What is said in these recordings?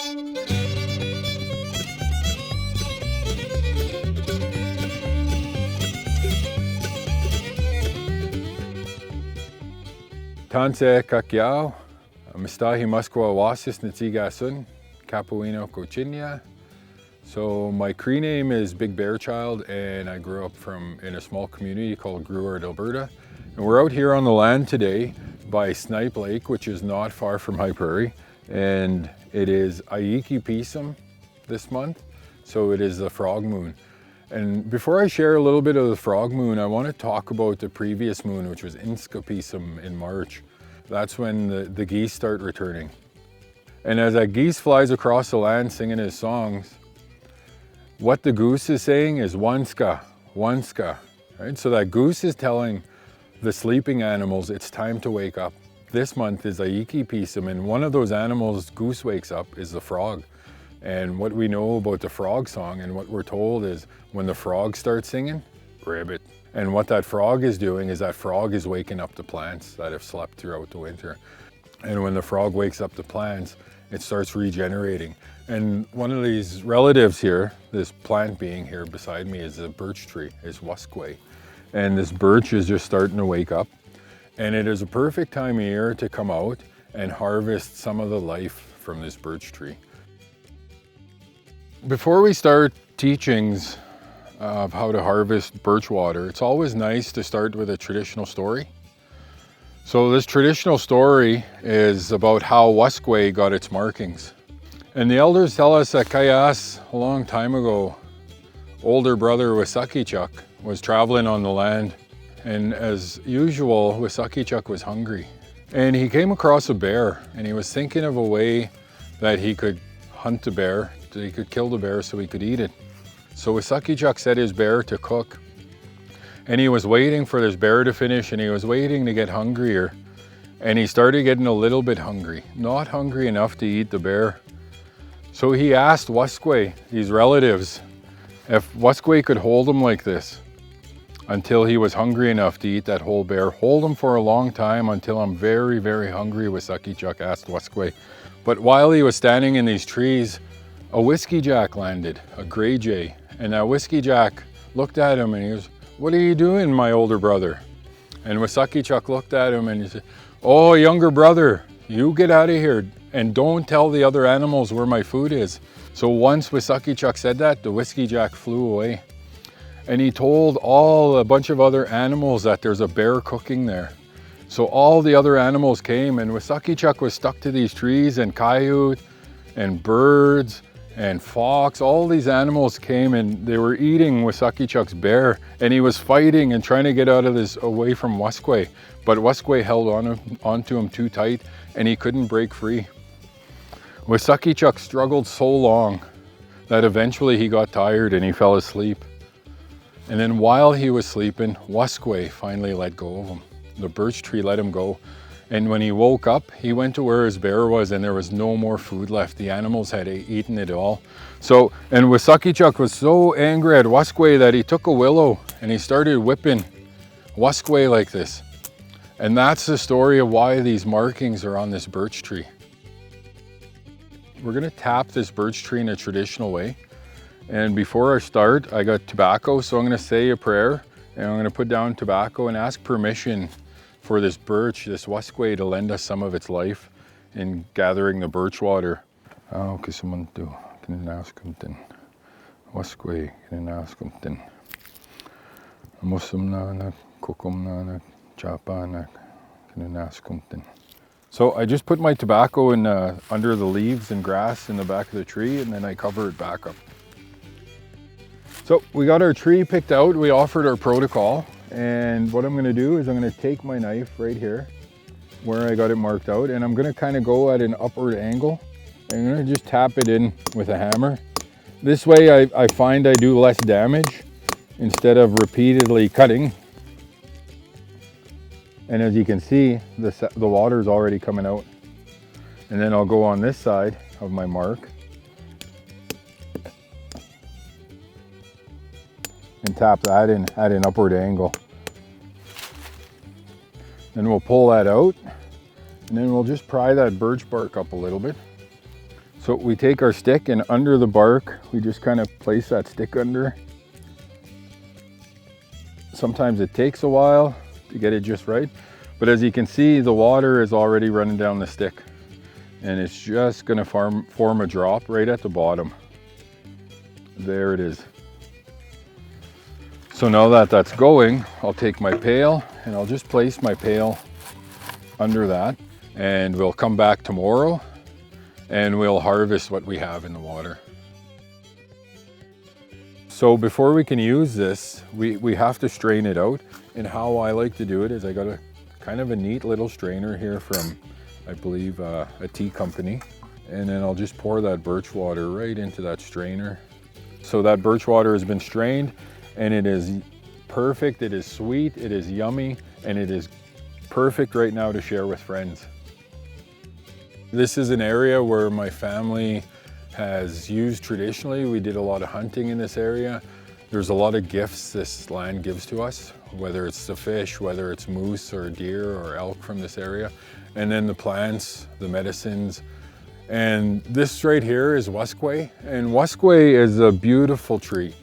Tanse kakiao, mistahi muskwa wasis natigasun, capuino cochinia. So my Cree name is Big Bear Child, and I grew up in a small community called Rupertsland, Alberta. And we're out here on the land today by Snipe Lake, which is not far from High Prairie. And it is ayîkipîsim this month, so it is the frog moon. And before I share a little bit of the frog moon, I want to talk about the previous moon, which was ayîkipîsim in March. That's when the geese start returning. And as that geese flies across the land singing his songs, what the goose is saying is wanska, wanska, right? So that goose is telling the sleeping animals it's time to wake up. This month is ayîkipîsim, and one of those animals goose wakes up is the frog. And what we know about the frog song and what we're told is when the frog starts singing, ribbit. And what that frog is doing is that frog is waking up the plants that have slept throughout the winter. And when the frog wakes up the plants, it starts regenerating. And one of these relatives here, this plant being here beside me, is a birch tree, is waskway. And this birch is just starting to wake up. And it is a perfect time of year to come out and harvest some of the life from this birch tree. Before we start teachings of how to harvest birch water, it's always nice to start with a traditional story. So this traditional story is about how waskway got its markings. And the elders tell us that Kayas, a long time ago, older brother Wissakichuk was traveling on the land. And as usual, Wissakichuk was hungry. And he came across a bear, and he was thinking of a way that he could hunt the bear, that he could kill the bear so he could eat it. So Wissakichuk set his bear to cook. And he was waiting for this bear to finish, and he was waiting to get hungrier. And he started getting a little bit hungry, not hungry enough to eat the bear. So he asked waskway, these relatives, if waskway could hold him like this until he was hungry enough to eat that whole bear. Hold him for a long time until I'm very, very hungry, Wissakichuk asked waskway. But while he was standing in these trees, a whiskey jack landed, a gray jay. And that whiskey jack looked at him and he was, "What are you doing, my older brother?" And Wissakichuk looked at him and he said, "Oh, younger brother, you get out of here and don't tell the other animals where my food is." So once Wissakichuk said that, the whiskey jack flew away. And he told a bunch of other animals that there's a bear cooking there. So all the other animals came, and Wissakichuk was stuck to these trees, and coyote and birds and fox, all these animals came and they were eating Wissakichuk's bear, and he was fighting and trying to get out of this away from waskway. But waskway held onto him too tight and he couldn't break free. Wissakichuk struggled so long that eventually he got tired and he fell asleep. And then while he was sleeping, waskway finally let go of him. The birch tree let him go. And when he woke up, he went to where his bear was, and there was no more food left. The animals had eaten it all. So, and Wissakichuk was so angry at waskway that he took a willow and he started whipping waskway like this. And that's the story of why these markings are on this birch tree. We're gonna tap this birch tree in a traditional way. And before I start, I got tobacco, so I'm gonna say a prayer, and I'm gonna put down tobacco and ask permission for this birch, this waskway, to lend us some of its life in gathering the birch water. Waskwe, so I just put my tobacco in under the leaves and grass in the back of the tree, and then I cover it back up. So we got our tree picked out, we offered our protocol, and what I'm gonna do is I'm gonna take my knife right here where I got it marked out, and I'm gonna kind of go at an upward angle. I'm gonna just tap it in with a hammer. This way I find I do less damage instead of repeatedly cutting. And as you can see, the water is already coming out. And then I'll go on this side of my mark and tap that in at an upward angle. Then we'll pull that out, and then we'll just pry that birch bark up a little bit. So we take our stick, and under the bark, we just kind of place that stick under. Sometimes it takes a while to get it just right, but as you can see, the water is already running down the stick, and it's just gonna form a drop right at the bottom. There it is. So now that that's going, I'll take my pail and I'll just place my pail under that, and we'll come back tomorrow and we'll harvest what we have in the water. So before we can use this, we have to strain it out. And how I like to do it is I got a kind of a neat little strainer here from, I believe, a tea company. And then I'll just pour that birch water right into that strainer. So that birch water has been strained, and it is perfect, it is sweet, it is yummy, and it is perfect right now to share with friends. This is an area where my family has used traditionally. We did a lot of hunting in this area. There's a lot of gifts this land gives to us, whether it's the fish, whether it's moose or deer or elk from this area, and then the plants, the medicines. And this right here is waskway, and waskway is a beautiful tree.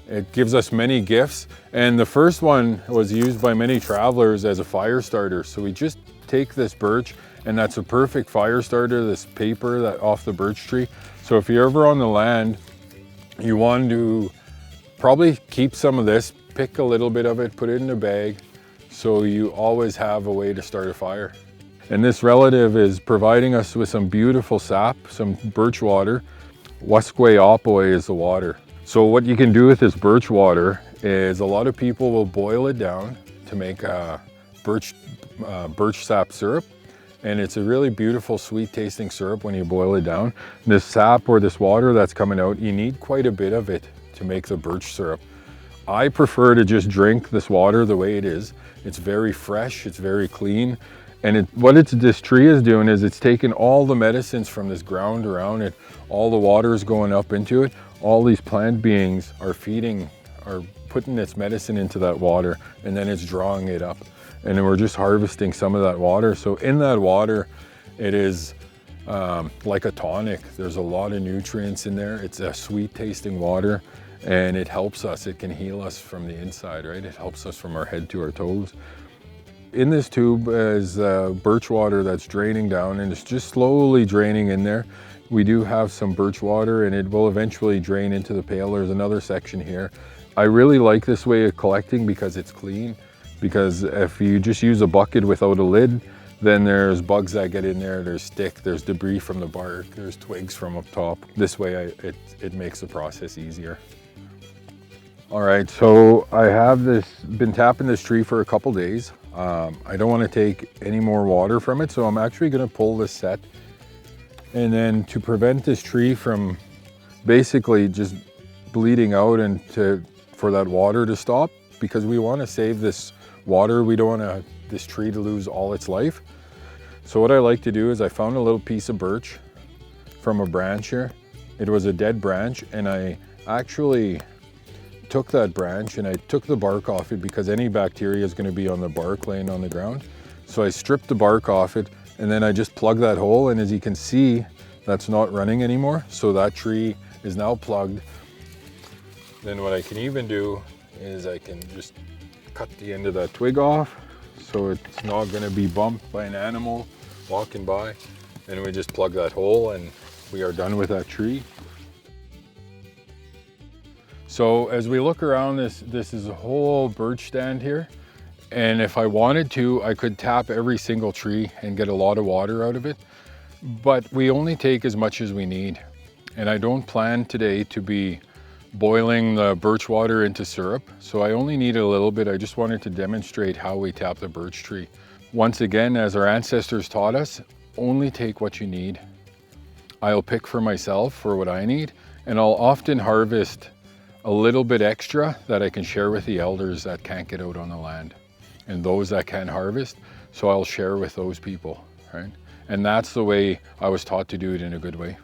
It gives us many gifts, and the first one was used by many travelers as a fire starter. So we just take this birch, and that's a perfect fire starter, this paper that off the birch tree. So if you're ever on the land, you want to probably keep some of this, pick a little bit of it, put it in a bag, so you always have a way to start a fire. And this relative is providing us with some beautiful sap, some birch water. Waskway opoy is the water. So what you can do with this birch water is a lot of people will boil it down to make a birch sap syrup. And it's a really beautiful, sweet tasting syrup when you boil it down. This sap or this water that's coming out, you need quite a bit of it to make the birch syrup. I prefer to just drink this water the way it is. It's very fresh, it's very clean. And this tree is doing is it's taking all the medicines from this ground around it, all the water is going up into it, all these plant beings are putting its medicine into that water, and then it's drawing it up. And then we're just harvesting some of that water. So in that water, it is like a tonic. There's a lot of nutrients in there. It's a sweet tasting water, and it helps us. It can heal us from the inside, right? It helps us from our head to our toes. In this tube is birch water that's draining down, and it's just slowly draining in there. We do have some birch water, and it will eventually drain into the pail. There's another section here. I really like this way of collecting because it's clean. Because if you just use a bucket without a lid, then there's bugs that get in there, there's stick, there's debris from the bark, there's twigs from up top. This way it makes the process easier. All right, so I have been tapping this tree for a couple days. I don't want to take any more water from it, so I'm actually going to pull this set. And then to prevent this tree from basically just bleeding out and for that water to stop, because we want to save this water, we don't want this tree to lose all its life. So what I like to do is I found a little piece of birch from a branch here. It was a dead branch, and I actually took that branch and I took the bark off it because any bacteria is going to be on the bark laying on the ground. So I stripped the bark off it, and then I just plugged that hole, and as you can see, that's not running anymore. So that tree is now plugged. Then what I can even do is I can just cut the end of that twig off so it's not going to be bumped by an animal walking by. And we just plug that hole and we are done with that tree. So as we look around this is a whole birch stand here. And if I wanted to, I could tap every single tree and get a lot of water out of it. But we only take as much as we need. And I don't plan today to be boiling the birch water into syrup. So I only need a little bit. I just wanted to demonstrate how we tap the birch tree. Once again, as our ancestors taught us, only take what you need. I'll pick for myself for what I need, and I'll often harvest a little bit extra that I can share with the elders that can't get out on the land and those that can harvest. So I'll share with those people, right? And that's the way I was taught to do it in a good way.